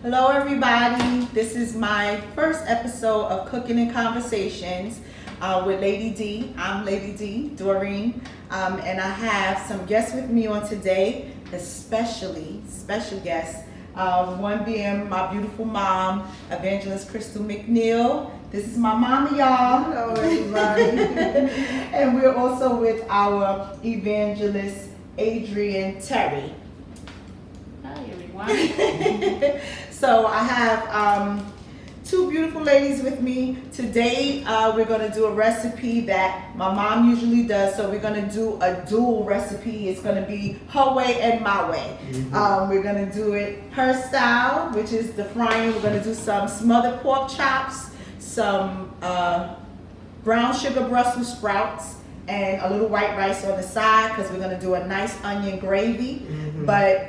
Hello everybody, this is my first episode of Cooking and Conversations with Lady D. I'm Lady D, Doreen, and I have some guests with me on today, especially special guests. One being my beautiful mom, Evangelist Crystal McNeil. This is my mama, y'all. Hello everybody. And we're also with our evangelist, Adrian Terry. Hi everyone. So I have two beautiful ladies with me. Today we're going to do a recipe that my mom usually does. So we're going to do a dual recipe. It's going to be her way and my way. We're going to do it her style, which is the frying. We're going to do some smothered pork chops, some brown sugar Brussels sprouts, and a little white rice on the side because we're going to do a nice onion gravy. But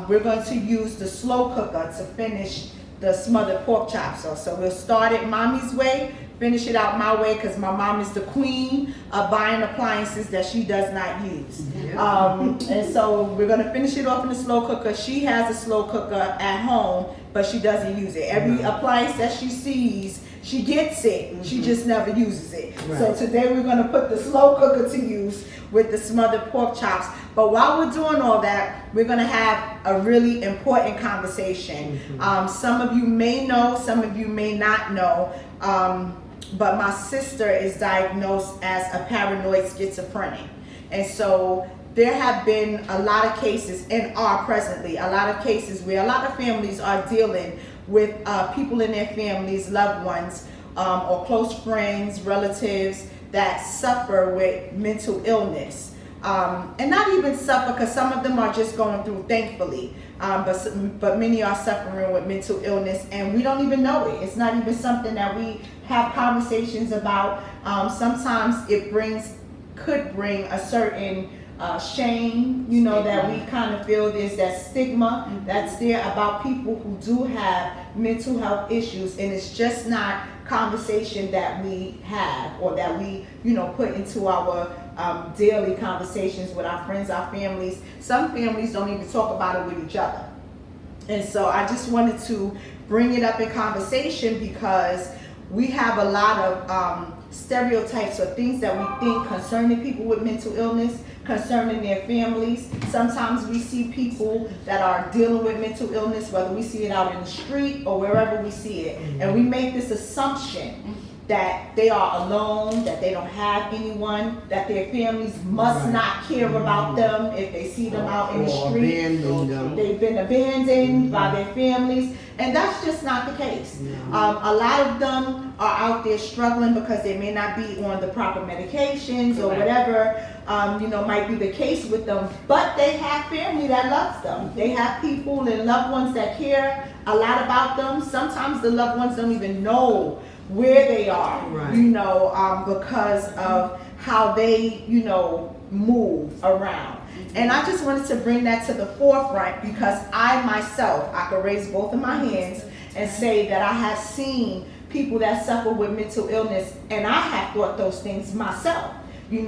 we're going to use the slow cooker to finish the smothered pork chops. So we'll start it mommy's way, finish it out my way because my mom is the queen of buying appliances that she does not use. And so we're going to finish it off in the slow cooker. She has a slow cooker at home, but she doesn't use it. Every appliance that she sees, she gets it, she just never uses it. So today we're going to put the slow cooker to use with the smothered pork chops. But while we're doing all that, we're going to have a really important conversation. Some of you may know, some of you may not know, but my sister is diagnosed as a paranoid schizophrenic. And so there have been a lot of cases, and are presently a lot of cases where a lot of families are dealing with people in their families, loved ones, or close friends, relatives that suffer with mental illness. And not even suffer, because some of them are just going through, thankfully, but many are suffering with mental illness and we don't even know it. It's not even something that we have conversations about. Sometimes it could bring a certain shame, that we kind of feel there's that stigma that's there about people who do have mental health issues, and it's just not conversation that we have or that we put into our daily conversations with our friends, our families. Some families don't even talk about it with each other. And so I just wanted to bring it up in conversation because we have a lot of stereotypes or things that we think concerning people with mental illness, concerning their families. Sometimes we see people that are dealing with mental illness, whether we see it out in the street or wherever we see it, and we make this assumption that they are alone, that they don't have anyone, that their families must not care about them if they see them out in the street. They've been abandoned by their families, and that's just not the case. A lot of them are out there struggling because they may not be on the proper medications or whatever might be the case with them, but they have family that loves them. They have people and loved ones that care a lot about them. Sometimes the loved ones don't even know where they are, because of how they, move around. And I just wanted to bring that to the forefront because I could raise both of my hands and say that I have seen people that suffer with mental illness, and I have thought those things myself. They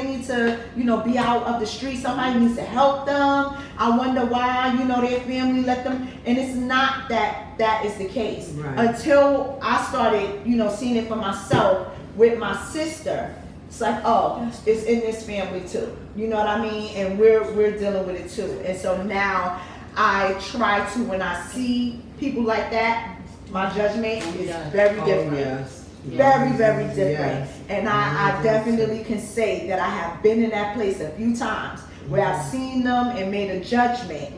need to, be out of the street. Somebody needs to help them. I wonder why, their family let them. And it's not that is the case. Until I started, seeing it for myself with my sister. It's like, it's in this family too. You know what I mean? And we're dealing with it too. And so now I try to, when I see people like that, my judgment is very different. Very, very different. And I definitely can say that I have been in that place a few times where I've seen them and made a judgment,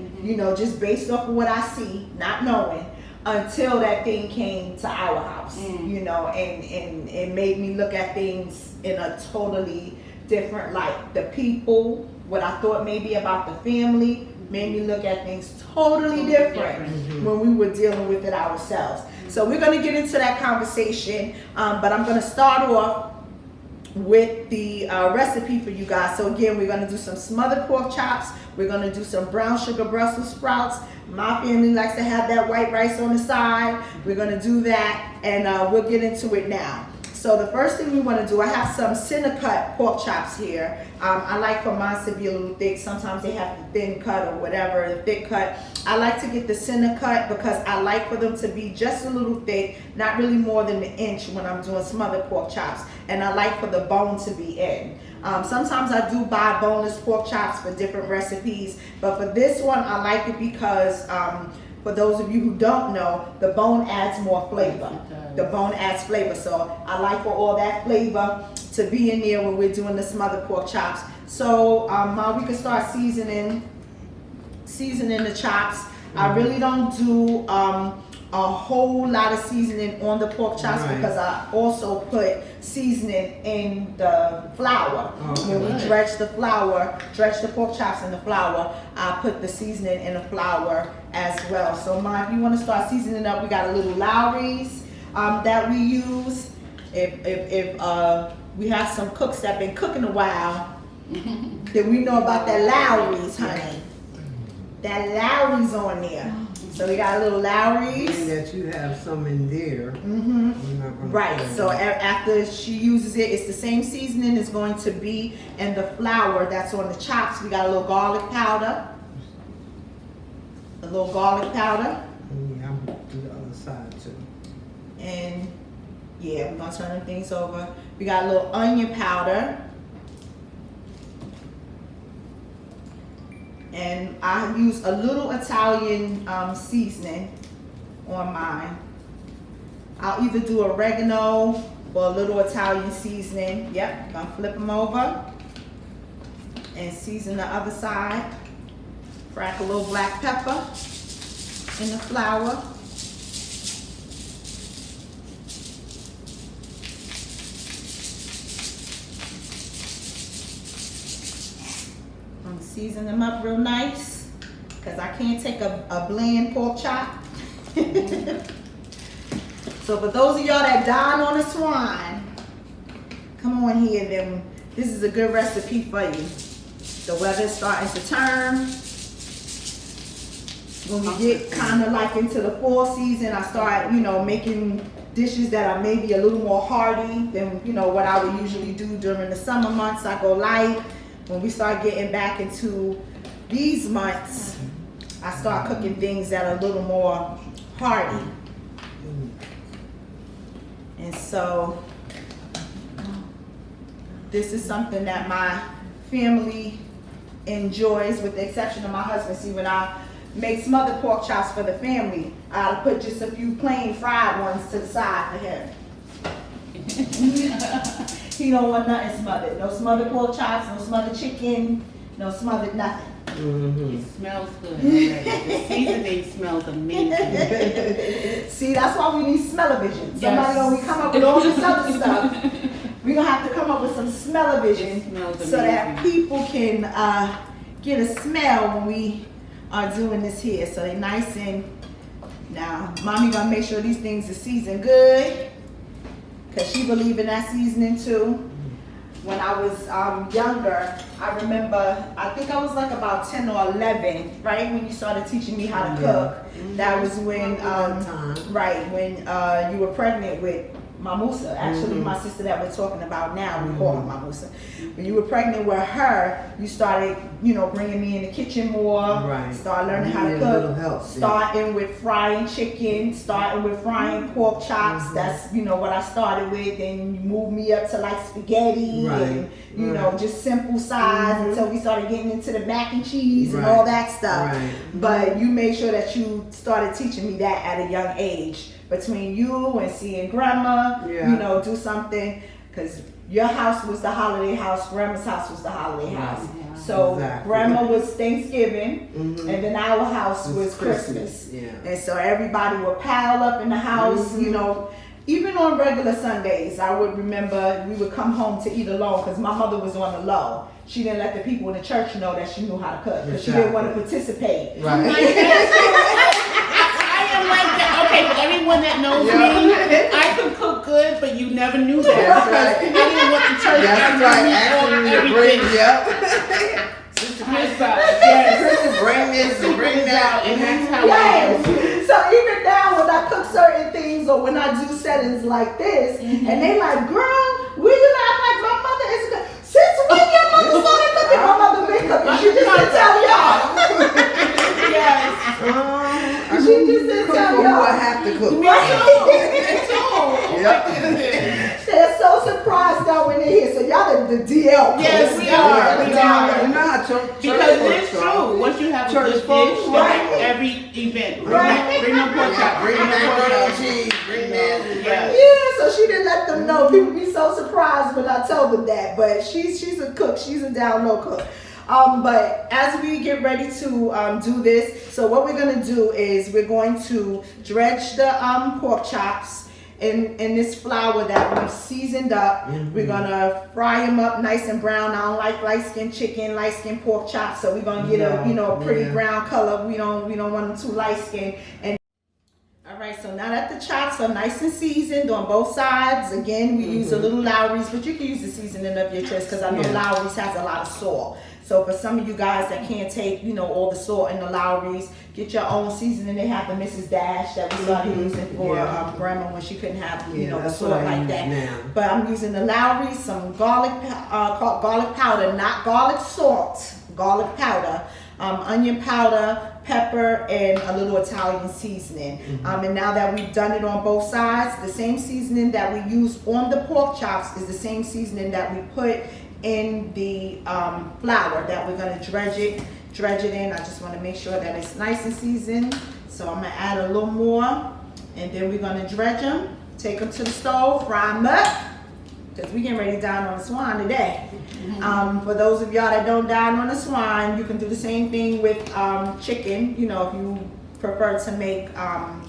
just based off of what I see, not knowing, until that thing came to our house, and it made me look at things in a totally different light. The people, what I thought maybe about the family, made me look at things totally different when we were dealing with it ourselves. So we're going to get into that conversation, but I'm going to start off with the recipe for you guys. So again, we're going to do some smothered pork chops. We're going to do some brown sugar Brussels sprouts. My family likes to have that white rice on the side. We're going to do that, and we'll get into it now. So the first thing we want to do, I have some center cut pork chops here. I like for mine to be a little thick. Sometimes they have the thin cut or whatever, the thick cut. I like to get the center cut because I like for them to be just a little thick, not really more than an inch when I'm doing smothered pork chops. And I like for the bone to be in. Sometimes I do buy boneless pork chops for different recipes, but for this one, I like it because for those of you who don't know, the bone adds more flavor. The bone adds flavor, so I like for all that flavor to be in there when we're doing the smothered pork chops. So we can start seasoning the chops. I really don't do a whole lot of seasoning on the pork chops because I also put seasoning in the flour. When we dredge the pork chops in the flour, I put the seasoning in the flour as well. So if you want to start seasoning up, we got a little Lawry's that we use. If we have some cooks that been cooking a while, then we know about that Lawry's, honey. That Lawry's on there. So we got a little Lawry's. And that you have some in there. Right. So after she uses it, it's the same seasoning is going to be in the flour that's on the chops. We got a little garlic powder. Yeah, I'm gonna do the other side too. And yeah, we're gonna turn them things over. We got a little onion powder. And I use a little Italian seasoning on mine. I'll either do oregano or a little Italian seasoning. Yep, gonna flip them over and season the other side. Crack a little black pepper in the flour. Season them up real nice because I can't take a bland pork chop. So for those of y'all that dine on a swine, come on here, then this is a good recipe for you. The weather's starting to turn. When we get kind of like into the fall season, I start, making dishes that are maybe a little more hearty than, what I would usually do during the summer months. I go light. When we start getting back into these months, I start cooking things that are a little more hearty. And so this is something that my family enjoys, with the exception of my husband. See, when I make smothered pork chops for the family, I'll put just a few plain fried ones to the side for him. He don't want nothing smothered. No smothered pork chops, no smothered chicken, no smothered nothing. It smells good already. The seasoning smells amazing. See, that's why we need smell-o-vision. Somebody when we come up with all this other stuff, we're gonna have to come up with some smell-o-vision so that people can get a smell when we are doing this here. So they nice and, now mommy gonna make sure these things are seasoned good, because she believe in that seasoning too. When I was younger, I remember, I think I was like about 10 or 11, right? When you started teaching me how to cook. That was when, when you were pregnant with Mamusa. Actually, my sister that we're talking about now, we call her Mamusa. When you were pregnant with her, you started, bringing me in the kitchen more. Started learning how to cook. Starting with frying chicken, starting with frying pork chops. That's, what I started with. Then you moved me up to like spaghetti and, just simple size until we started getting into the mac and cheese and all that stuff. But you made sure that you started teaching me that at a young age. Between you and seeing grandma, do something, because your house was the holiday house, grandma's house was the holiday house. So grandma was Thanksgiving, and then our house was Christmas. And so everybody would pile up in the house, even on regular Sundays. I would remember we would come home to eat alone because my mother was on the low. She didn't let the people in the church know that she knew how to cook because she didn't want to participate. Okay, for everyone that knows me, I can cook good, but you never knew that. I didn't want the church to bring Sister Chris, bring this and bring that. And that's how it is. So even now when I cook certain things, things or when I do settings like this, and they like, girl, will you not like my mother is good? Since when your mother started cooking, my mother been cooking. She just didn't tell y'all. Yes. She just didn't tell y'all. I have to cook. Me too. They're so surprised though when they're here. So y'all the DL. Yes, we are. We are. You know how church Because folks it's are. true. Once you have a Church good folks, dish, right. every event, Right. bring no pork chop, Bring bring no pork macaroni chop. and cheese. Bring that. Yes. Yeah, so she didn't let them know. People be so surprised when I tell them that. But she's a cook. She's a down low cook. But as we get ready to do this, so what we're gonna do is we're going to dredge the pork chops in this flour that we've seasoned up. We're gonna fry them up nice and brown. I don't like light skinned chicken, light skinned pork chops, so we're gonna get a pretty brown color. We don't want them too light skinned. And all right, so now that the chops are nice and seasoned on both sides, again we use a little Lawry's, but you can use the seasoning of your choice because I know Lawry's has a lot of salt. So for some of you guys that can't take, all the salt in the Lawry's, get your own seasoning. They have the Mrs. Dash that we started using for grandma when she couldn't have, the salt like that. Now. But I'm using the Lawry's, some garlic powder, not garlic salt, garlic powder, onion powder, pepper, and a little Italian seasoning. And now that we've done it on both sides, the same seasoning that we use on the pork chops is the same seasoning that we put in the flour that we're gonna dredge it in. I just wanna make sure that it's nice and seasoned. So I'm gonna add a little more, and then we're gonna dredge them, take them to the stove, fry them up, because we getting ready to dine on the swine today. For those of y'all that don't dine on the swine, you can do the same thing with chicken, if you prefer to make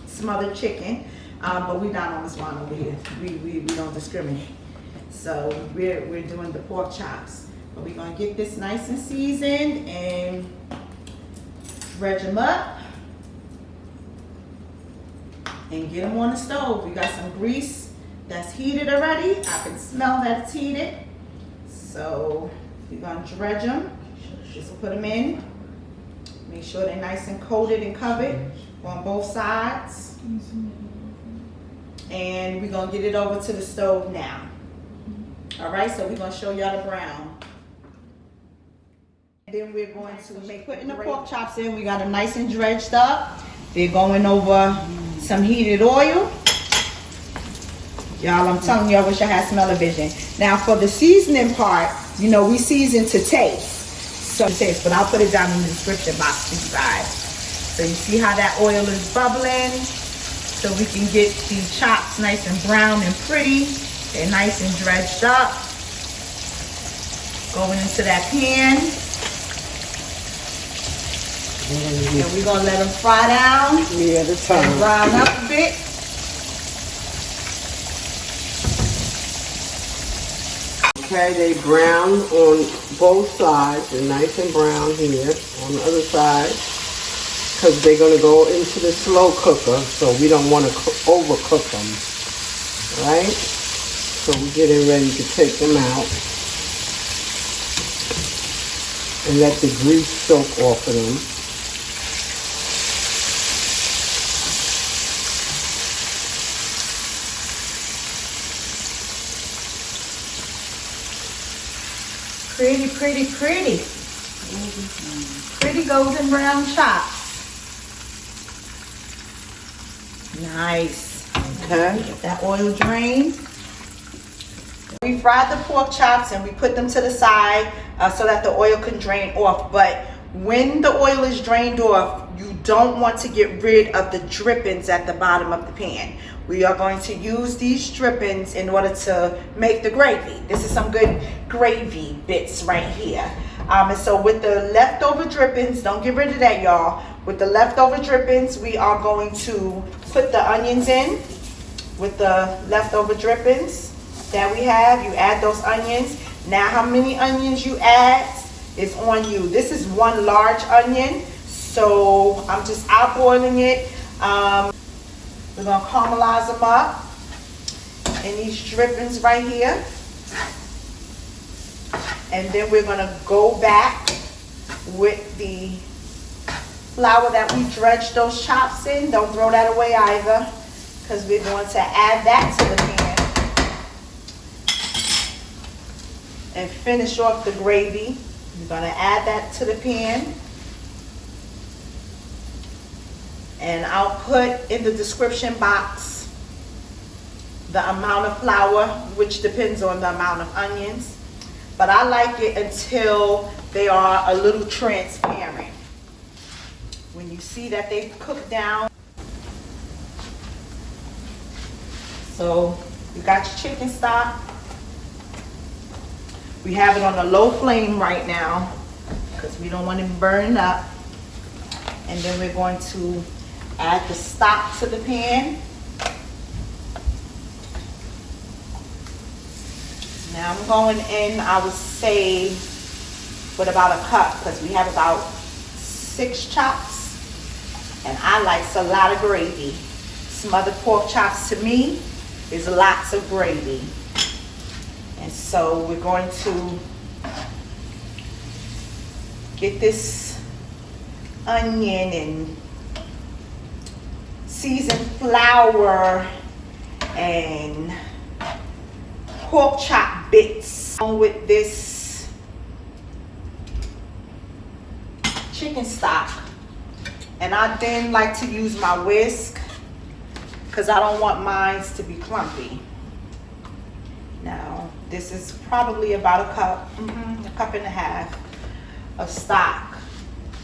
smothered chicken. But we dine on the swine over here. We don't discriminate. So we're doing the pork chops. But we're gonna get this nice and seasoned and dredge them up and get them on the stove. We got some grease that's heated already. I can smell that it's heated. So we're gonna dredge them. Just put them in. Make sure they're nice and coated and covered on both sides. And we're gonna get it over to the stove now. All right, so we're gonna show y'all the brown. And then we're going to make, putting the pork chops in. We got them nice and dredged up. They're going over some heated oil. Y'all, I'm telling you, I wish I had smell-o-vision. Now for the seasoning part, we season to taste. But I'll put it down in the description box for you guys. So you see how that oil is bubbling? So we can get the chops nice and brown and pretty. They're nice and dredged up. Going into that pan. And we're gonna let them fry down. Yeah, the time. And brown up a bit. Okay, they brown on both sides. They're nice and brown here on the other side. Because they're going to go into the slow cooker, so we don't want to overcook them. Right? So we're getting ready to take them out. And let the grease soak off of them. Pretty, pretty, pretty. Pretty golden brown chops. Nice. Okay. Get that oil drained. We fried the pork chops and we put them to the side so that the oil can drain off. But when the oil is drained off, you don't want to get rid of the drippings at the bottom of the pan. We are going to use these drippings in order to make the gravy. This is some good gravy bits right here. And so with the leftover drippings, don't get rid of that, y'all. With the leftover drippings, we are going to put the onions in with the leftover drippings that we have. You add those onions. Now how many onions you add is on you. This is one large onion, so I'm just outboiling it. We're gonna caramelize them up in these drippings right here. And then we're gonna go back with the flour that we dredged those chops in. Don't throw that away either. because we're going to add that to the pan and finish off the gravy. We're going to add that to the pan. And I'll put in the description box the amount of flour, which depends on the amount of onions. But I like it until they are a little transparent. When you see that they cook down. So you got your chicken stock. We have it on a low flame right now because we don't want it burning up. And then we're going to add the stock to the pan. Now I'm going in, I would say, with about a cup because we have about 6 chops. And I like a lot of gravy. Smothered pork chops to me is lots of gravy. And so we're going to get this onion and seasoned flour and pork chop bits along with this chicken stock. And I then like to use my whisk because I don't want mine to be clumpy. Now, this is probably about a cup and a half of stock.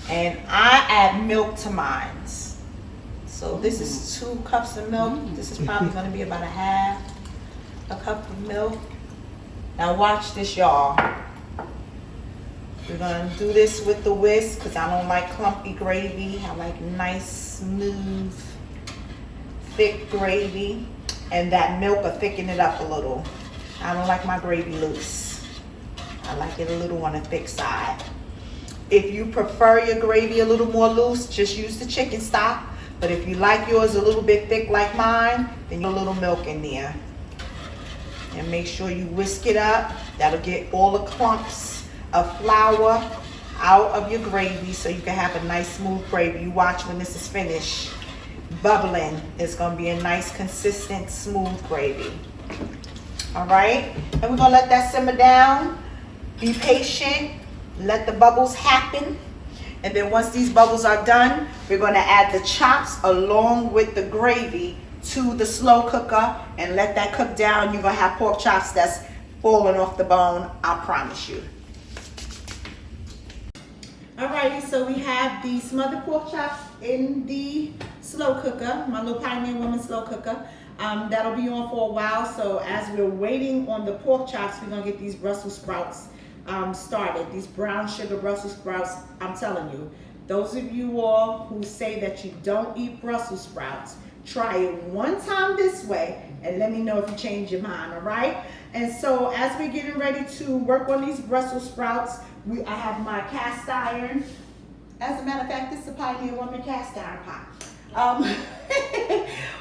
And I add milk to mine. So this is 2 cups of milk. This is probably going to be about a cup of milk. Now watch this, y'all. We're going to do this with the whisk because I don't like clumpy gravy. I like nice, smooth, thick gravy. And that milk will thicken it up a little. I don't like my gravy loose. I like it a little on the thick side. If you prefer your gravy a little more loose, just use the chicken stock. But if you like yours a little bit thick like mine, then you put a little milk in there. And make sure you whisk it up. That'll get all the clumps of flour out of your gravy so you can have a nice smooth gravy. You watch when this is finished, bubbling. It's gonna be a nice consistent smooth gravy. All right, and we're gonna let that simmer down. Be patient, let the bubbles happen. And then once these bubbles are done, we're gonna add the chops along with the gravy to the slow cooker and let that cook down. You're gonna have pork chops that's falling off the bone, I promise you. Alrighty, so we have the smothered pork chops in the slow cooker, my little Pioneer Woman slow cooker. That'll be on for a while, so as we're waiting on the pork chops, we're gonna get these Brussels sprouts started. These brown sugar Brussels sprouts, I'm telling you, those of you all who say that you don't eat Brussels sprouts, try it one time this way and let me know if you change your mind, all right? And so as we're getting ready to work on these Brussels sprouts, I have my cast iron. As a matter of fact, this is a Pioneer Woman cast iron pot.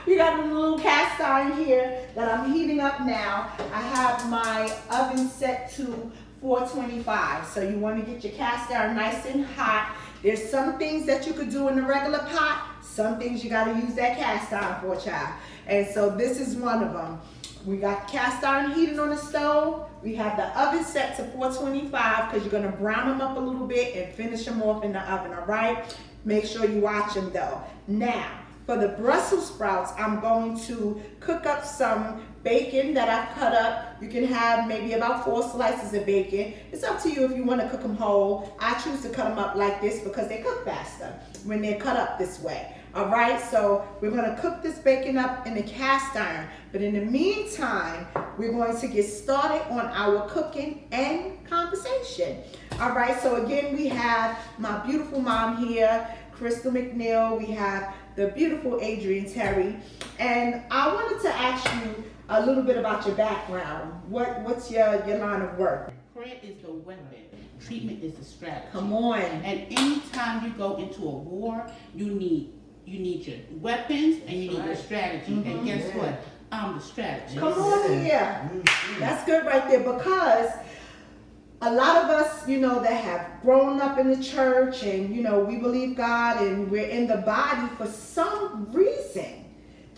We got a little cast iron here that I'm heating up now. I have my oven set to 425. So you want to get your cast iron nice and hot. There's some things that you could do in the regular pot. Some things you got to use that cast iron for, child. And so this is one of them. We got cast iron heating on the stove. We have the oven set to 425 because you're going to brown them up a little bit and finish them off in the oven, all right? Make sure you watch them though. Now, for the Brussels sprouts, I'm going to cook up some bacon that I've cut up. You can have maybe about 4 slices of bacon. It's up to you if you want to cook them whole. I choose to cut them up like this because they cook faster when they're cut up this way. All right, so we're going to cook this bacon up in the cast iron. But in the meantime, we're going to get started on our cooking and conversation. All right, so again, we have my beautiful mom here, Crystal McNeil. We have the beautiful Adrian Terry. And I wanted to ask you a little bit about your background. What's your line of work? Prayer is the weapon. Treatment is the strategy. Come on. And anytime you go into a war, you need your weapons and you need your strategy. Mm-hmm. And guess what? I'm the strategist. Come on here. That's good right there, because a lot of us, that have grown up in the church and, we believe God and we're in the body, for some reason,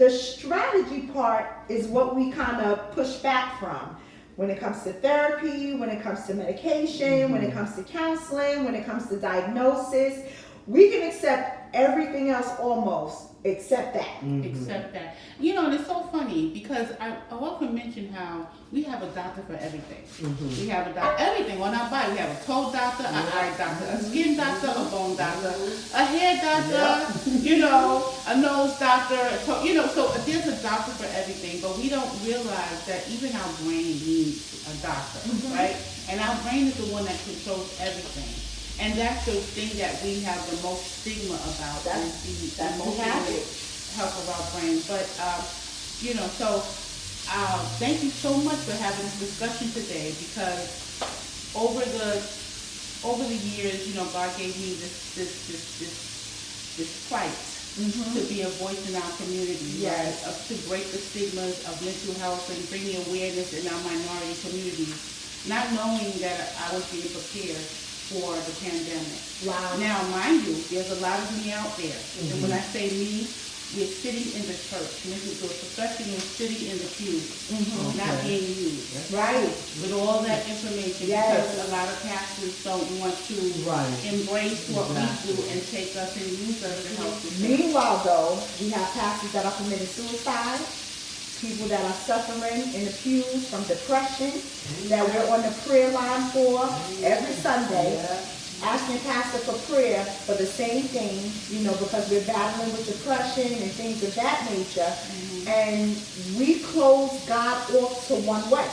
The strategy part is what we kind of push back from. When it comes to therapy, when it comes to medication, when it comes to counseling, when it comes to diagnosis, we can accept everything else almost except that. Except that. You know, and it's so funny because I often mention how we have a doctor for everything. We have a doctor, everything on our body. We have a toe doctor, an eye doctor, a skin doctor, a bone doctor, a hair doctor, you know, a nose doctor, you know, so there's a doctor for everything, but we don't realize that even our brain needs a doctor, right? And our brain is the one that controls everything. And that's the thing that we have the most stigma about, is the emotional health of our brain. But, you know, so thank you so much for having this discussion today, because over the years, you know, God gave me this fight to be a voice in our community, right? To break the stigmas of mental health and bring the awareness in our minority communities, not knowing that I was being prepared for the pandemic. Wow. Now, mind you, there's a lot of me out there. And when I say me, we're sitting in the church. We're professional sitting in the pews, not being used. Right. With all that information, because a lot of pastors don't want to embrace what we do and take us and use us to help the church. Meanwhile, though, we have pastors that are committing suicide, people that are suffering in the pews from depression, that we're on the prayer line for every Sunday, asking pastor for prayer for the same thing, you know, because we're battling with depression and things of that nature. And we close God off to one way.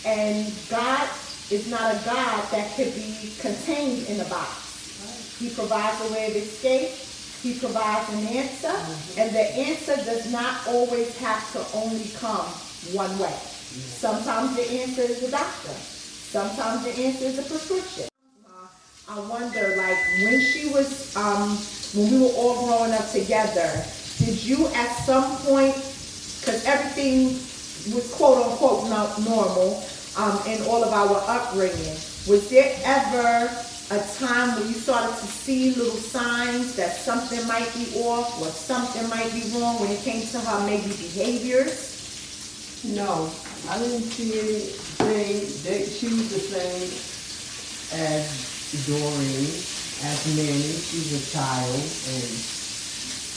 And God is not a God that could be contained in a box. He provides a way of escape. He provides an answer, and the answer does not always have to only come one way. Sometimes the answer is a doctor. Sometimes the answer is a prescription. I wonder, like, when she was, when we were all growing up together, did you at some point, because everything was quote unquote normal in all of our upbringing, was there ever a time when you started to see little signs that something might be off or something might be wrong when it came to her maybe behaviors? No, I didn't see anything. She was the same as Doreen, as Nanny. She's a child, and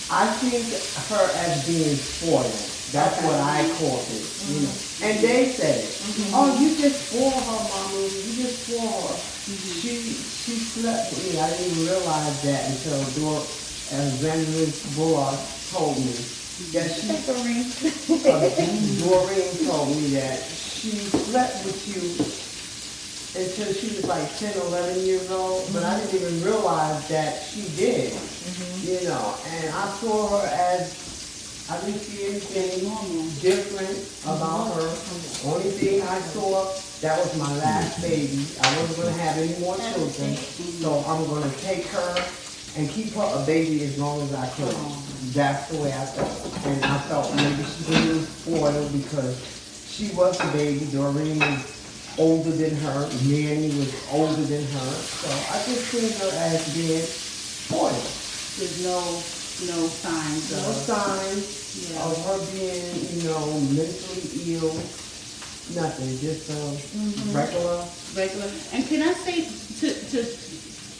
I think her as being spoiled. That's what I called it, you know. And they said it. Oh, you just spoiled her, mommy. You just spoiled her. She slept with me. I didn't even realize that until Evangelist Bullock told me that Doreen told me that she slept with you until she was like 10, 11 years old, but I didn't even realize that she did, you know. And I saw her as, I didn't see anything different about her. Only thing I saw, that was my last baby. I wasn't going to have any more children, so I'm going to take her and keep her a baby as long as I could. That's the way I felt. And I felt maybe she was a little spoiled because she was the baby. Doreen was older than her. Nanny was older than her. So I just seen her as being spoiled. There's no signs of her being, you know, mentally ill. Nothing, just regular. And can I say,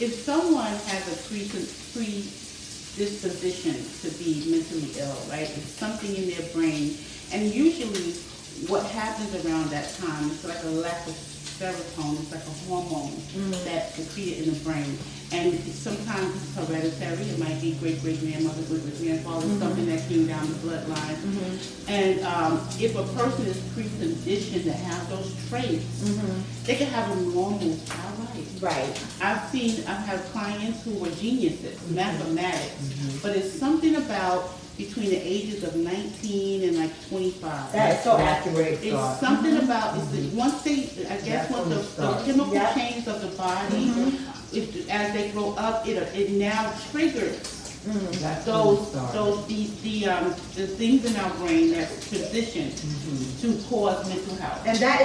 if someone has a predisposition to be mentally ill, right? It's something in their brain, and usually what happens around that time is like a lack of serotonin. It's like a hormone that's secreted in the brain. And sometimes it's hereditary. It might be great-great-grandmother, great-great-grandfather, something that came down the bloodline. And if a person is preconditioned to have those traits, they can have a normal child life. Right. I've had clients who were geniuses, mathematics, but it's something about between the ages of 19 and like 25. That's so accurate. It's something about, once the chemical change of the body, as they grow up, it now triggers the things in our brain that's positioned to cause mental health. And that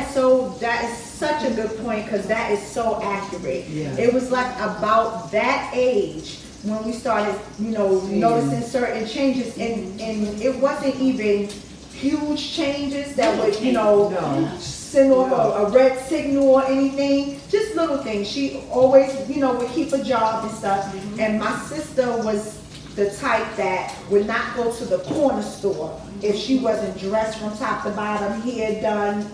is such a good point, because that is so accurate. It was like about that age when we started, noticing certain changes, and it wasn't even huge changes that would, send off a red signal or anything, just little things. She always, would keep a job and stuff. And my sister was the type that would not go to the corner store if she wasn't dressed from top to bottom, hair done,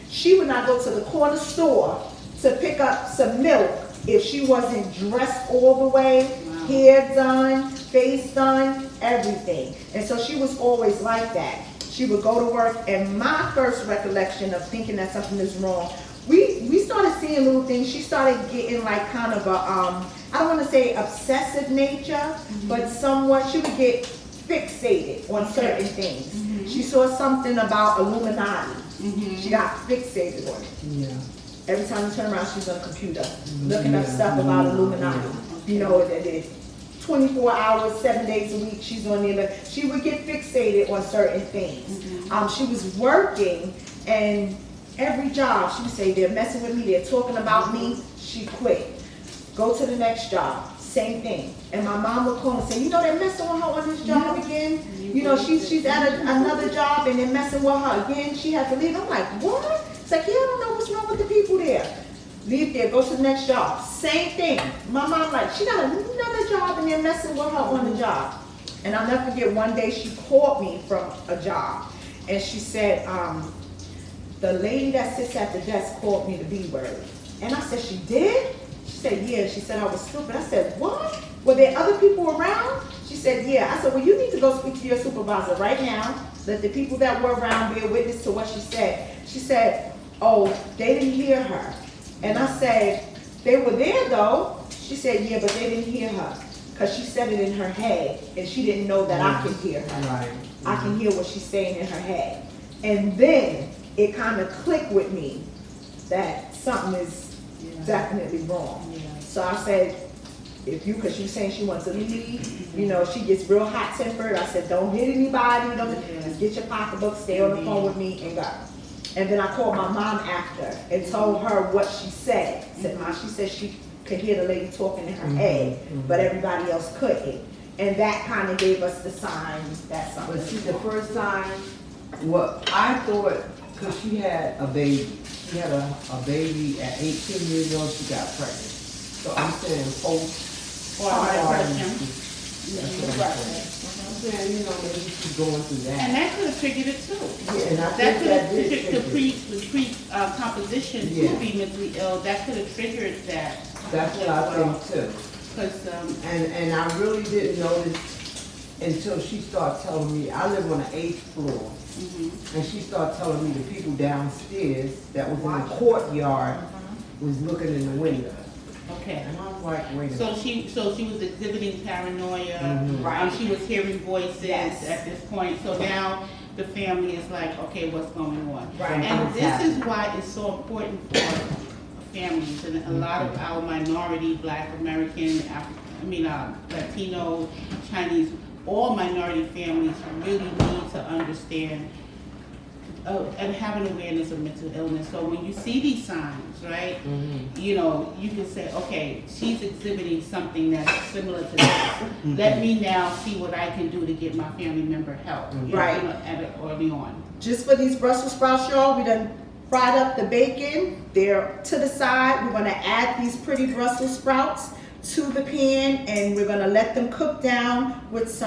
she would not go to the corner store to pick up some milk if she wasn't dressed all the way, hair done, face done, everything. And so she was always like that. She would go to work, and my first recollection of thinking that something is wrong, we started seeing little things. She started getting like kind of a, I don't want to say obsessive nature, but somewhat, she would get fixated on certain things. She saw something about Illuminati. She got fixated on it. Yeah. Every time you turn around, she's on a computer, looking up stuff about Illuminati. That 24 hours, 7 days a week, she's on there. She would get fixated on certain things. She was working, and every job, she would say, they're messing with me, they're talking about me. She quit. Go to the next job, same thing. And my mom would call and say, they're messing with her on this job again. She's at another job, and they're messing with her again. She had to leave. I'm like, what? It's like, I don't know what's wrong with the people there. Leave there, go to the next job. Same thing. My mom she got another job, and they're messing with her on the job. And I'll never forget, one day she called me from a job, and she said, the lady that sits at the desk called me the B word. And I said, she did? She said, yeah. She said I was stupid. I said, what? Were there other people around? She said, yeah. I said, well, you need to go speak to your supervisor right now. Let the people that were around bear witness to what she said. She said, oh, they didn't hear her. And I said, they were there though. She said, yeah, but they didn't hear her. Because she said it in her head, and she didn't know that I can hear her. Right. I can hear what she's saying in her head. And then it kind of clicked with me that something is definitely wrong. So I said, because she's saying she wants to leave, she gets real hot tempered. I said, don't hit anybody, just get your pocketbook, stay on the phone with me, and go. And then I called my mom after and told her what she said. Said, Mom, she said she could hear the lady talking in her head, but everybody else couldn't. And that kind of gave us the sign that something. But see, the first sign, what I thought, because she had a baby. She had a baby at 18 years old, she got pregnant. So I'm saying maybe she's going through that. And that could have triggered it too. Yeah, and I that think could have did triggered trigger the pre-composition to be mentally ill. That could have triggered that. That's what I think too. Because and I really didn't notice until she started telling me. I live on the 8th floor, and she started telling me the people downstairs that was in the courtyard was looking in the window. okay. And I was like, wait a minute. So she was exhibiting paranoia. She was hearing voices at this point. So now the family is like, okay, what's going on? Right. And this is why it's so important for families and a lot of our minority, Black American, Latino, Chinese, all minority families really need to understand and have an awareness of mental illness. So when you see these signs, right, you can say, okay, she's exhibiting something that's similar to this. Let me now see what I can do to get my family member help. Early on. Just for these Brussels sprouts, y'all, we done fried up the bacon. They're to the side. We're gonna add these pretty Brussels sprouts to the pan, and we're gonna let them cook down with a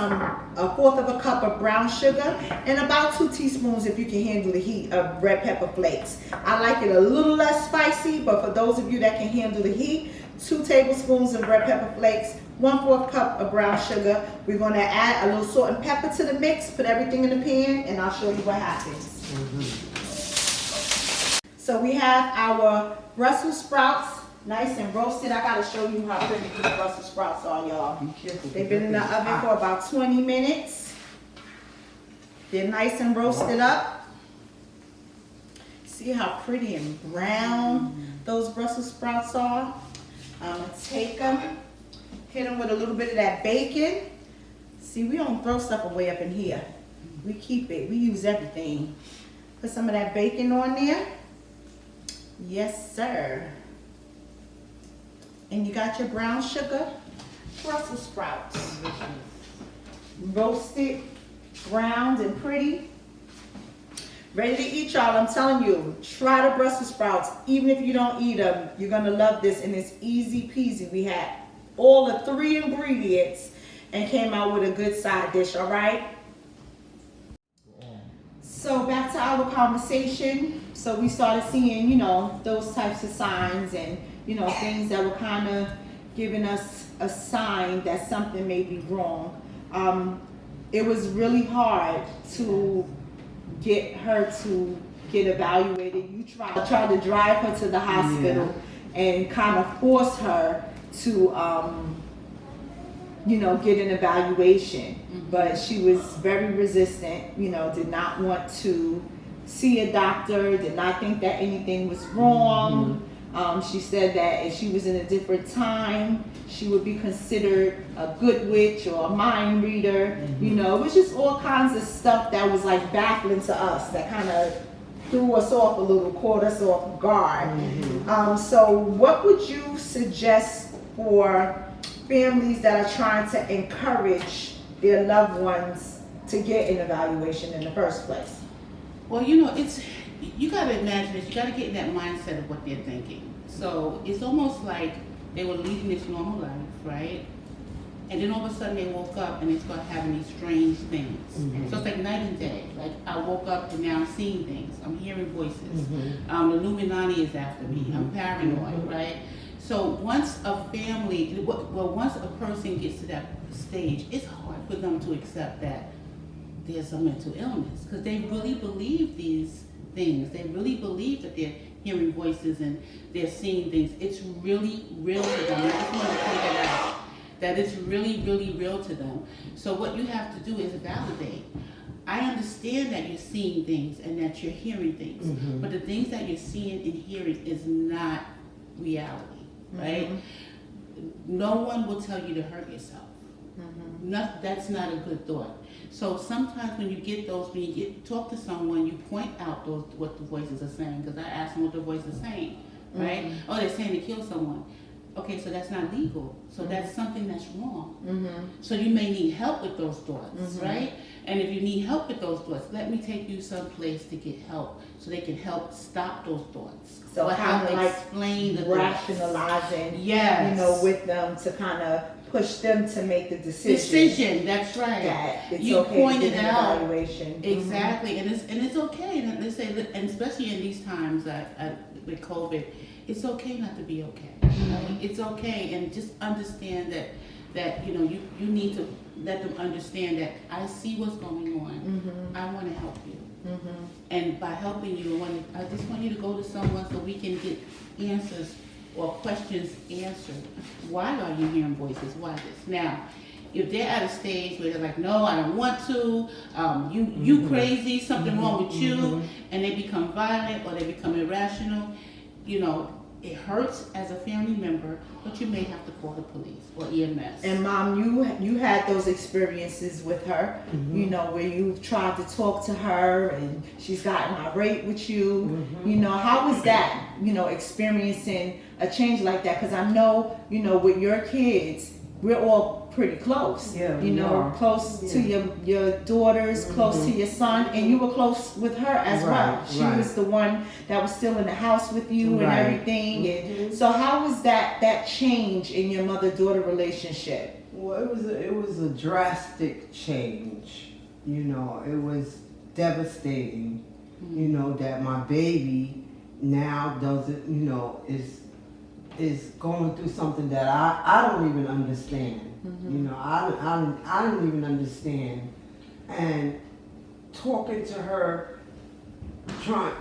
1/4 of a cup of brown sugar and about 2 teaspoons, if you can handle the heat, of red pepper flakes. I like it a little less spicy, but for those of you that can handle the heat, 2 tablespoons of red pepper flakes, 1/4 cup of brown sugar. We're gonna add a little salt and pepper to the mix, put everything in the pan, and I'll show you what happens. So we have our Brussels sprouts, nice and roasted. I gotta show you how pretty these Brussels sprouts are, y'all. Be careful. They've been in the oven for about 20 minutes. They're nice and roasted up. See how pretty and brown those Brussels sprouts are? I'm gonna take them, hit them with a little bit of that bacon. See, we don't throw stuff away up in here. We keep it, we use everything. Put some of that bacon on there. Yes, sir. And you got your brown sugar. Brussels sprouts. Roasted, browned, and pretty. Ready to eat, y'all. I'm telling you, try the Brussels sprouts. Even if you don't eat them, you're gonna love this, and it's easy peasy. We had all the 3 ingredients and came out with a good side dish, all right? So back to our conversation. So we started seeing, you know, those types of signs and, you know, things that were kind of giving us a sign that something may be wrong. It was really hard to get her to get evaluated. You tried to drive her to the hospital and kind of force her to, you know, get an evaluation. But she was very resistant, you know, did not want to see a doctor, did not think that anything was wrong. She said that if she was in a different time, she would be considered a good witch or a mind reader. You know, it was just all kinds of stuff that was like baffling to us, that kind of threw us off a little, caught us off guard. So what would you suggest for families that are trying to encourage their loved ones to get an evaluation in the first place? Well, you know, you got to imagine this. You got to get in that mindset of what they're thinking. So it's almost like they were leading this normal life, right? And then all of a sudden they woke up and they start having these strange things. So it's like night and day. Like I woke up and now I'm seeing things. I'm hearing voices. The N.A.M.I is after me. I'm paranoid, right? So once a family, well, once a person gets to that stage, it's hard for them to accept that there's a mental illness, because they really believe these things. They really believe that they're hearing voices and they're seeing things. It's really real to them. I just want to point that out, that it's really, really real to them. So what you have to do is validate. I understand that you're seeing things and that you're hearing things, but the things that you're seeing and hearing is not reality, right? No one will tell you to hurt yourself. That's not a good thought. So sometimes when you get those, talk to someone, you point out what the voices are saying, because I ask them what the voice is saying, right? Oh, they're saying to kill someone. Okay, so that's not legal. So that's something that's wrong. So you may need help with those thoughts, right? And if you need help with those thoughts, let me take you someplace to get help, so they can help stop those thoughts. So or kind of like explain the rationalizing, yes, you know, with them to kind of push them to make the decision. That's right. That it's you okay pointed to get an out evaluation. exactly, and it's okay. And they say, and especially in these times with COVID, it's okay not to be okay. Right? It's okay, and just understand that you know you need to let them understand that I see what's going on. I want to help you, and by helping you, I just want you to go to someone so we can get answers or questions answered. Why are you hearing voices? Why this? Now, if they're at a stage where they're like, no, I don't want to, you crazy, something wrong with you, and they become violent or they become irrational, you know, it hurts as a family member, but you may have to call the police or EMS. And Mom, you had those experiences with her, you know, where you've tried to talk to her and she's gotten irate with you. You know, how was that, you know, experiencing a change like that? Because I know, you know, with your kids, we're all pretty close. Yeah, you know, close to your daughters, close to your son, and you were close with her as well. She was the one that was still in the house with you and everything. And so how was that change in your mother-daughter relationship? Well, it was a drastic change. You know, it was devastating. You know, that my baby now doesn't, you know, is going through something that I don't even understand. You know, I don't even understand. And talking to her, trying.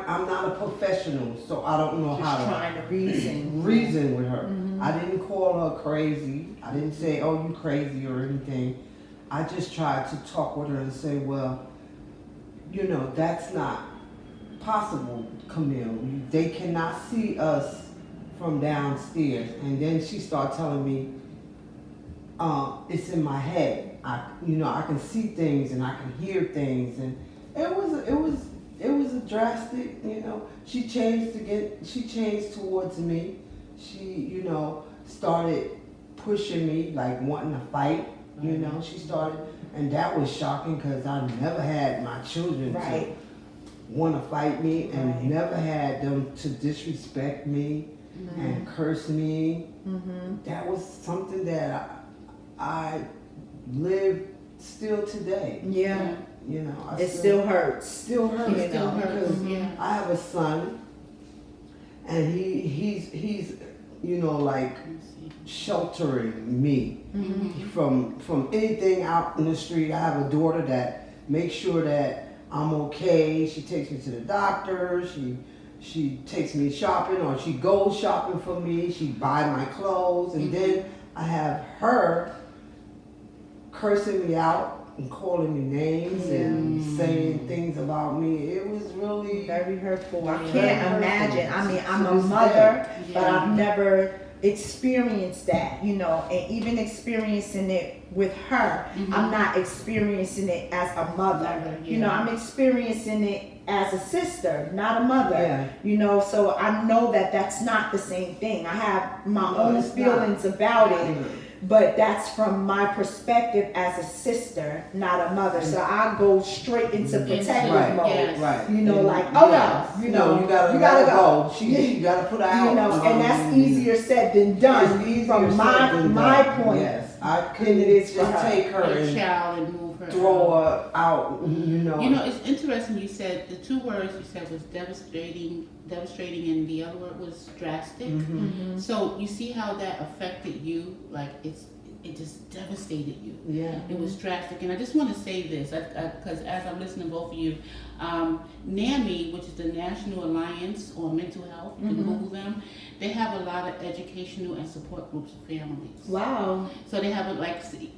I'm not a professional, so I don't know how to trying to reason with her. I didn't call her crazy. I didn't say, "Oh, you crazy" or anything. I just tried to talk with her and say, "Well, you know, that's not possible, Camille. They cannot see us from downstairs." And then she started telling me, it's in my head. I can see things and I can hear things, and it was a drastic. You know, she changed towards me. She, you know, started pushing me, like wanting to fight. You know, she started, and that was shocking because I never had my children to want to fight me, and never had them to disrespect me and curse me. That was something that I live still today. Yeah. You know, It still hurts. Still hurts. It still hurts. Because I have a son, and he's you know, like sheltering me from anything out in the street. I have a daughter that makes sure that I'm okay. She takes me to the doctor. She takes me shopping, or she goes shopping for me. She buy my clothes, and then I have her cursing me out and calling me names and saying things about me. It was really very hurtful. I can't imagine. I mean, I'm a mother, but I've never experienced that, you know, and even experiencing it with her, I'm not experiencing it as a mother. You know, I'm experiencing it as a sister, not a mother. You know, so I know that that's not the same thing. I have my own feelings about it. But that's from my perspective as a sister, not a mother. So I go straight into protective mode. You know, like, oh no, you know, you gotta go. You gotta put her out. You know, and that's easier said than done from my point. Yes, I couldn't just take her and child and move her, throw her out. You know. You know, it's interesting. You said the two words you said was devastating, and the other word was drastic. So you see how that affected you? Like it just devastated you. Yeah. It was drastic. And I just want to say this, because as I'm listening to both of you, NAMI, which is the National Alliance on Mental Health, you can Google them, they have a lot of educational and support groups for families. Wow. So they have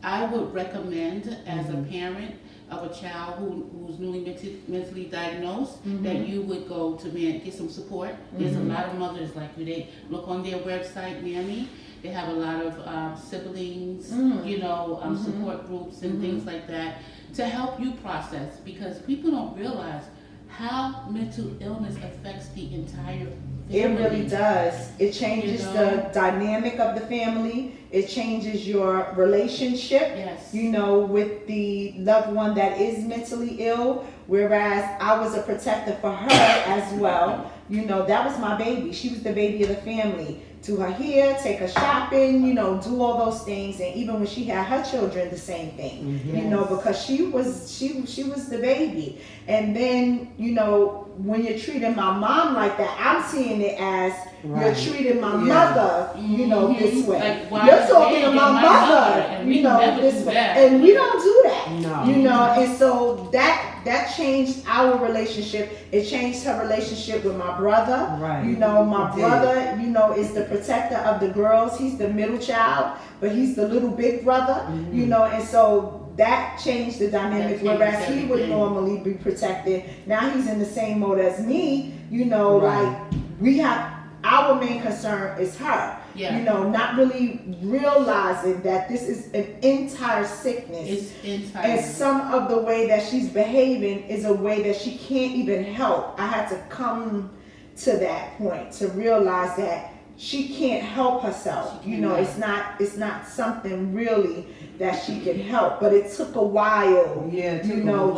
I would recommend as a parent of a child who's newly mentally diagnosed, that you would go to get some support. There's a lot of mothers like you. They look on their website, NAMI. They have a lot of siblings, you know, support groups and things like that to help you process, because people don't realize how mental illness affects the entire family. It really does. It changes the dynamic of the family. It changes your relationship, you know, with the loved one that is mentally ill. Whereas I was a protector for her as well. You know, that was my baby. She was the baby of the family. Do her hair, take her shopping, you know, do all those things. And even when she had her children, the same thing, you know, because she was the baby. And then, you know, when you're treating my mom like that, I'm seeing it as you're treating my mother, you know, this way. Like, you're talking to my mother, you know, this way. And we don't do that, you know. And so that changed our relationship. It changed her relationship with my brother. You know, my brother, you know, is the protector of the girls. He's the middle child, but he's the little big brother, you know, and so that changed the dynamic. Whereas he would normally be protected, now he's in the same mode as me, you know, like we have, our main concern is her. You know, not really realizing that this is an entire sickness. And some of the way that she's behaving is a way that she can't even help. I had to come to that point to realize that she can't help herself. You know, it's not something really that she can help. But it took a while, you know,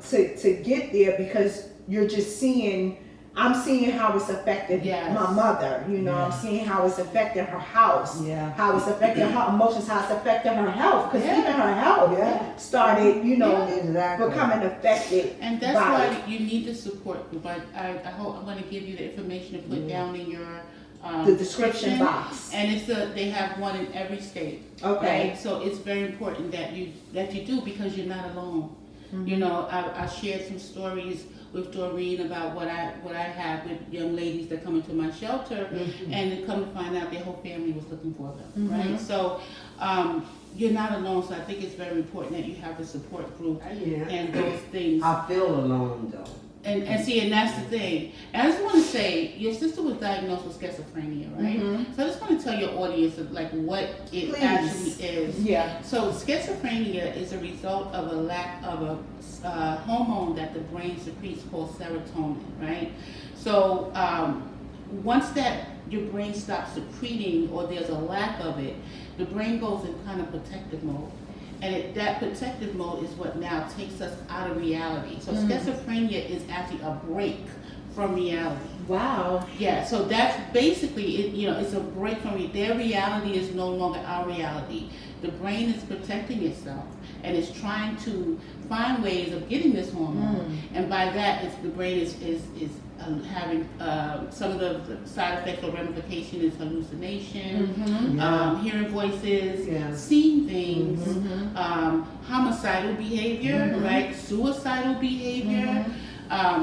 to get there, because you're just seeing. I'm seeing how it's affected my mother, you know, I'm seeing how it's affected her house, how it's affected her emotions, how it's affected her health, because even her health started, you know, becoming affected. And that's why you need the support group. I hope I'm going to give you the information to put down in your the description box. And they have one in every state. Right? So it's very important that you do, because you're not alone. You know, I shared some stories with Doreen about what I have with young ladies that come into my shelter, and then come to find out their whole family was looking for them, right? So you're not alone. So I think it's very important that you have a support group and those things. I feel alone though. And see, and that's the thing. And I just want to say, your sister was diagnosed with schizophrenia, right? So I just want to tell your audience like what it actually is. So schizophrenia is a result of a lack of a hormone that the brain secretes called serotonin, right? So once that your brain stops secreting or there's a lack of it, the brain goes in kind of protective mode. And that protective mode is what now takes us out of reality. So schizophrenia is actually a break from reality. Wow. Yeah, so that's basically it. You know, it's a break from their reality is no longer our reality. The brain is protecting itself and it's trying to find ways of getting this hormone. And by that, the brain is having some of the side effects or ramification is hallucination, hearing voices, seeing things, homicidal behavior, right? Suicidal behavior.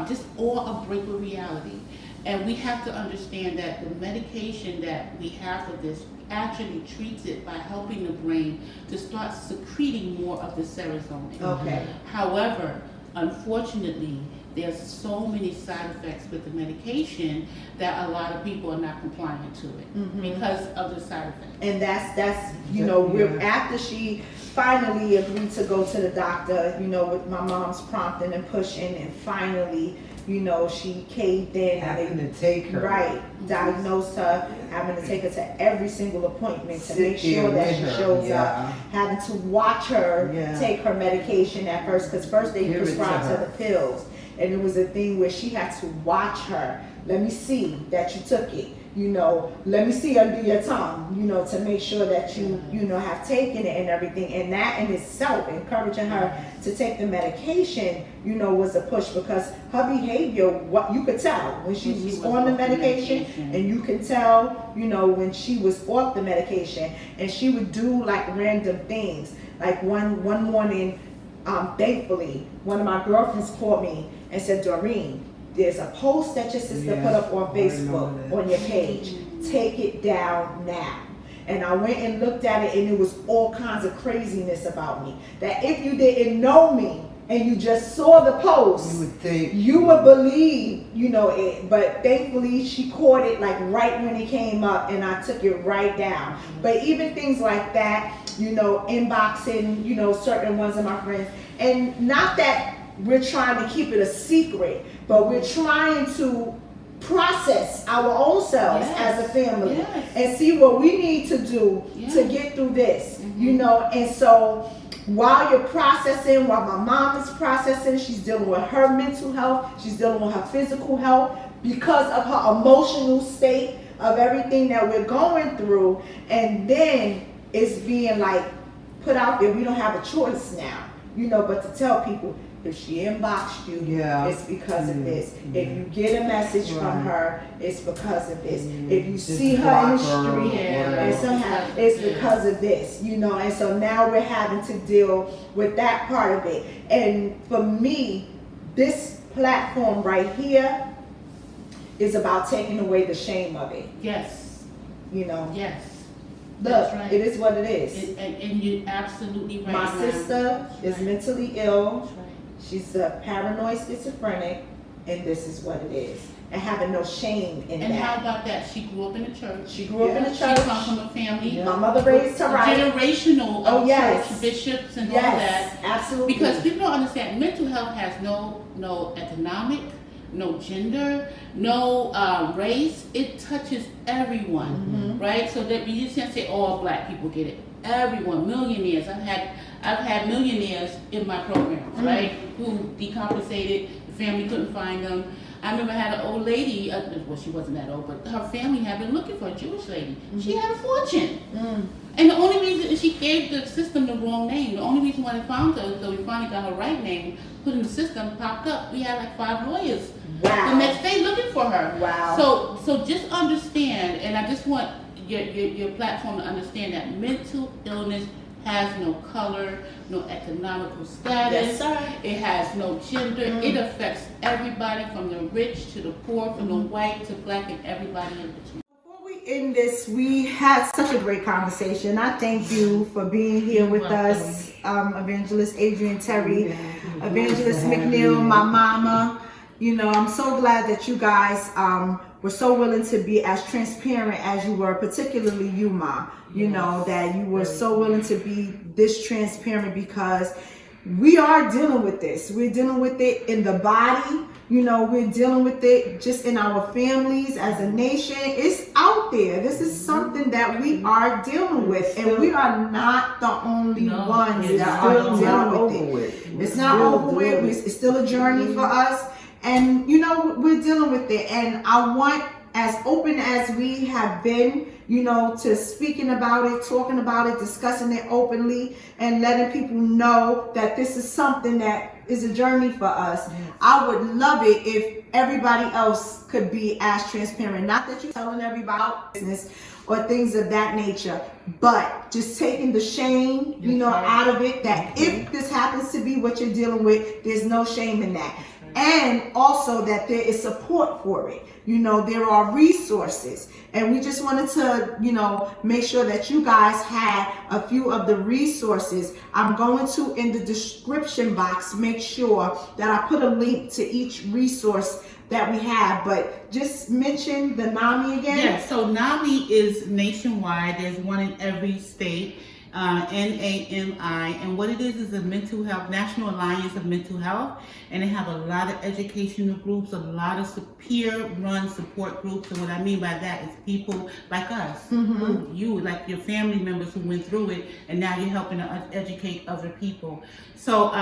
Just all a break with reality. And we have to understand that the medication that we have for this actually treats it by helping the brain to start secreting more of the serotonin. Okay. However, unfortunately, there's so many side effects with the medication that a lot of people are not compliant to it because of the side effects. And that's you know, we're after she finally agreed to go to the doctor, you know, with my mom's prompting and pushing, and finally, you know, she caved in. Having to take her. Right. Diagnosed her, having to take her to every single appointment to Sit make sure there that she with her, shows up. Having to watch her take her medication at first, because first they prescribed her the pills. And it was a thing where she had to watch her. Let me see that you took it. You know, let me see under your tongue, you know, to make sure that you know, have taken it and everything. And that in itself, encouraging her to take the medication, you know, was a push, because her behavior, what you could tell when she was on the medication, and you could tell, you know, when she was off the medication, and she would do like random things. Like one morning, thankfully, one of my girlfriends called me and said, Doreen, there's a post that your sister put up on Facebook on your page. Take it down now. And I went and looked at it, and it was all kinds of craziness about me. That if you didn't know me and you just saw the post, you would believe, you know, it. But thankfully, she caught it like right when it came up, and I took it right down. But even things like that, you know, inboxing, you know, certain ones of my friends, and not that we're trying to keep it a secret, but we're trying to process our own selves as a family and see what we need to do to get through this, you know. And so while you're processing, while my mom is processing, she's dealing with her mental health, she's dealing with her physical health because of her emotional state of everything that we're going through. And then it's being like put out there, we don't have a choice now, you know, but to tell people, if she inboxed you, it's because of this. If you get a message from her, it's because of this. If you see her in the street and somehow, it's because of this, you know. And so now we're having to deal with that part of it. And for me, this platform right here is about taking away the shame of it. Yes. You know. Yes. Look, it is what it is. And you're absolutely right. My sister is mentally ill. She's a paranoid schizophrenic, and this is what it is. And having no shame in that. And how about that? She grew up in the church. She grew up in the church. She comes from a family. My mother raised her right. Generational of church bishops and all that. Absolutely. Because people don't understand, mental health has no economic, no gender, no race. It touches everyone, right? So that you just can't say all black people get it. Everyone, millionaires. I've had millionaires in my programs, right? Who decompensated, the family couldn't find them. I remember I had an old lady, well, she wasn't that old, but her family had been looking for a Jewish lady. She had a fortune. And the only reason she gave the system the wrong name, the only reason why they found her, so we finally got her right name, put in the system, popped up. We had like 5 lawyers the next day looking for her. So just understand, and I just want your platform to understand that mental illness has no color, no economical status. It has no gender. It affects everybody from the rich to the poor, from the white to black, and everybody in between. Before we end this, we had such a great conversation. I thank you for being here with us, Evangelist Adrian Terry, Evangelist McNeil, my mama. You know, I'm so glad that you guys were so willing to be as transparent as you were, particularly you, Ma. You know, that you were so willing to be this transparent, because we are dealing with this. We're dealing with it in the body. You know, we're dealing with it just in our families as a nation. It's out there. This is something that we are dealing with, and we are not the only ones that are dealing with it. It's not over with. It's still a journey for us, and you know, we're dealing with it. And I want, as open as we have been, you know, to speaking about it, talking about it, discussing it openly, and letting people know that this is something that is a journey for us. I would love it if everybody else could be as transparent. Not that you're telling everybody about business or things of that nature, but just taking the shame, you know, out of it, that if this happens to be what you're dealing with, there's no shame in that. And also that there is support for it. You know, there are resources. And we just wanted to, you know, make sure that you guys had a few of the resources. I'm going to, in the description box, make sure that I put a link to each resource that we have. But just mention the NAMI again. Yes, so NAMI is nationwide. There's one in every state. N.A.M.I. and what it is a mental health, National Alliance of Mental Health, and they have a lot of educational groups, a lot of peer-run support groups. And what I mean by that is people like us, you, like your family members who went through it, and now you're helping to educate other people. So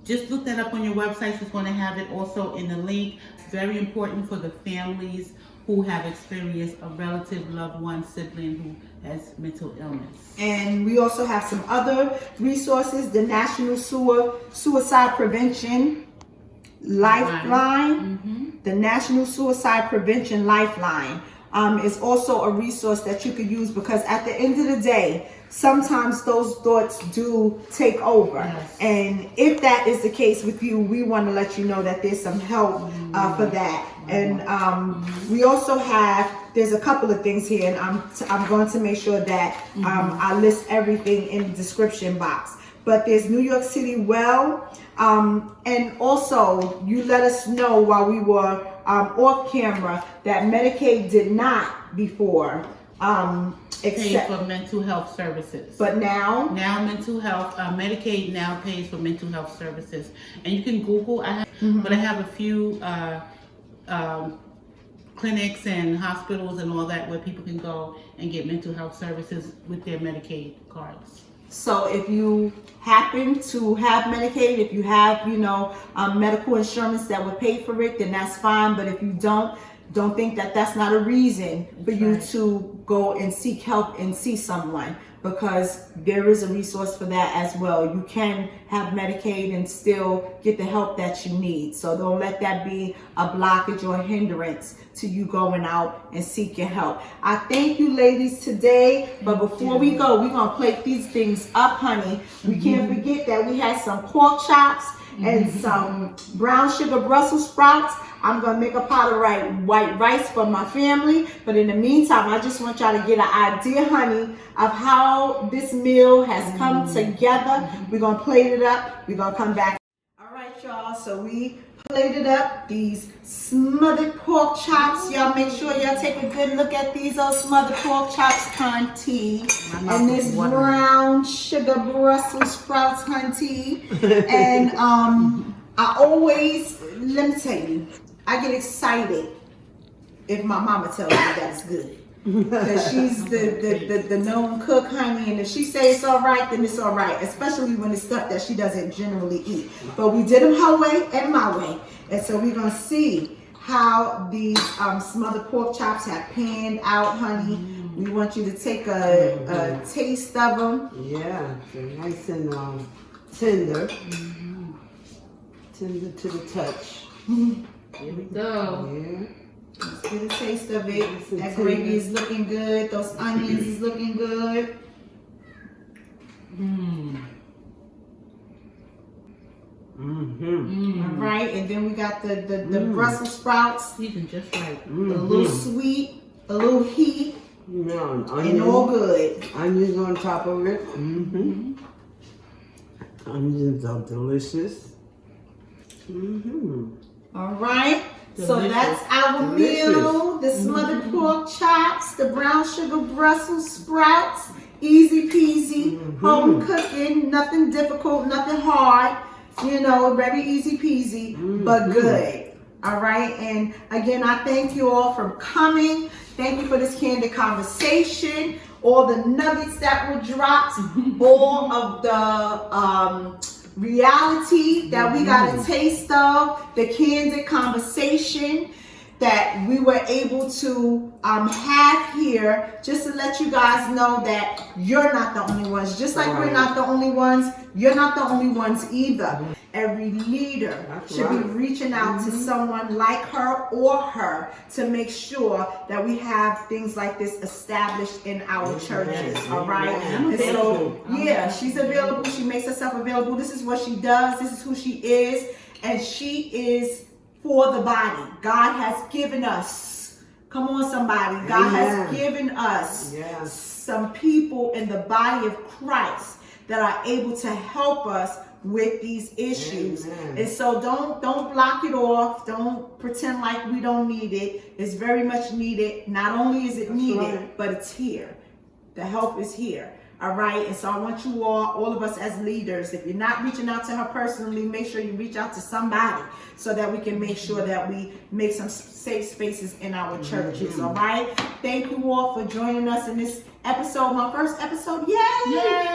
just look that up on your website. It's going to have it also in the link. It's very important for the families who have experienced a relative, loved one, sibling who has mental illness. And we also have some other resources, the National Suicide Prevention Lifeline. The National Suicide Prevention Lifeline is also a resource that you could use, because at the end of the day, sometimes those thoughts do take over. And if that is the case with you, we want to let you know that there's some help for that. And we also have, there's a couple of things here, and I'm going to make sure that I list everything in the description box. But there's New York City Well, and also you let us know while we were off camera that Medicaid did not before pay for mental health services. But now mental health, Medicaid now pays for mental health services. And you can Google, but I have a few clinics and hospitals and all that where people can go and get mental health services with their Medicaid cards. So if you happen to have Medicaid, if you have, you know, medical insurance that would pay for it, then that's fine. But if you don't think that that's not a reason for you to go and seek help and see someone, because there is a resource for that as well. You can have Medicaid and still get the help that you need. So don't let that be a blockage or a hindrance to you going out and seeking help. I thank you ladies today, but before we go, we're gonna plate these things up, honey. We can't forget that we had some pork chops and some brown sugar Brussels sprouts. I'm gonna make a pot of white rice for my family. But in the meantime, I just want y'all to get an idea, honey, of how this meal has come together. We're gonna plate it up. We're gonna come back. All right, y'all. So we plated up these smothered pork chops. Y'all make sure y'all take a good look at these old smothered pork chops, hunty. And this brown sugar Brussels sprouts, hunty. And I always, let me tell you, I get excited if my mama tells me that it's good. Because she's the known cook, honey, and if she says it's all right, then it's all right, especially when it's stuff that she doesn't generally eat. But we did them her way and my way, and so we're going to see how these smothered pork chops have panned out, honey. We want you to take a taste of them. Yeah, they're nice and tender. Tender to the touch. Here we go. Yeah. Let's get a taste of it. That gravy is looking good. Those onions is looking good. All right, and then we got the Brussels sprouts. Seasoned just right. A little sweet, a little heat, Yeah, and all good. Onions on top of it. Onions are delicious. All right. So Delicious. that's our meal, the smothered pork chops, the brown sugar Brussels sprouts, Easy peasy, home cooking, nothing difficult, nothing hard. You know, very easy peasy, but good. All right. And again, I thank you all for coming. Thank you for this candid conversation. All the nuggets that were dropped, all of the reality that we got a taste of, the candid conversation that we were able to have here, just to let you guys know that you're not the only ones. Just like we're not the only ones, you're not the only ones either. Every leader should be reaching out to someone like her or her to make sure that we have things like this established in our churches. All right. And so, yeah, she's available. She makes herself available. This is what she does. This is who she is. And she is for the body. God has given us, come on somebody, God has given us some people in the body of Christ that are able to help us with these issues. And so don't block it off. Don't pretend like we don't need it. It's very much needed. Not only is it needed, but it's here. The help is here. All right. And so I want you all of us as leaders, if you're not reaching out to her personally, make sure you reach out to somebody so that we can make sure that we make some safe spaces in our churches. All right. Thank you all for joining us in this episode, my first episode. Yay!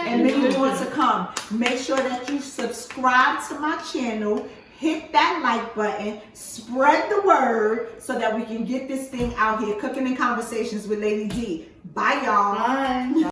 And many more to come. Make sure that you subscribe to my channel. Hit that like button, spread the word so that we can get this thing out here. Cooking and Conversations with Lady D. Bye, y'all. Bye.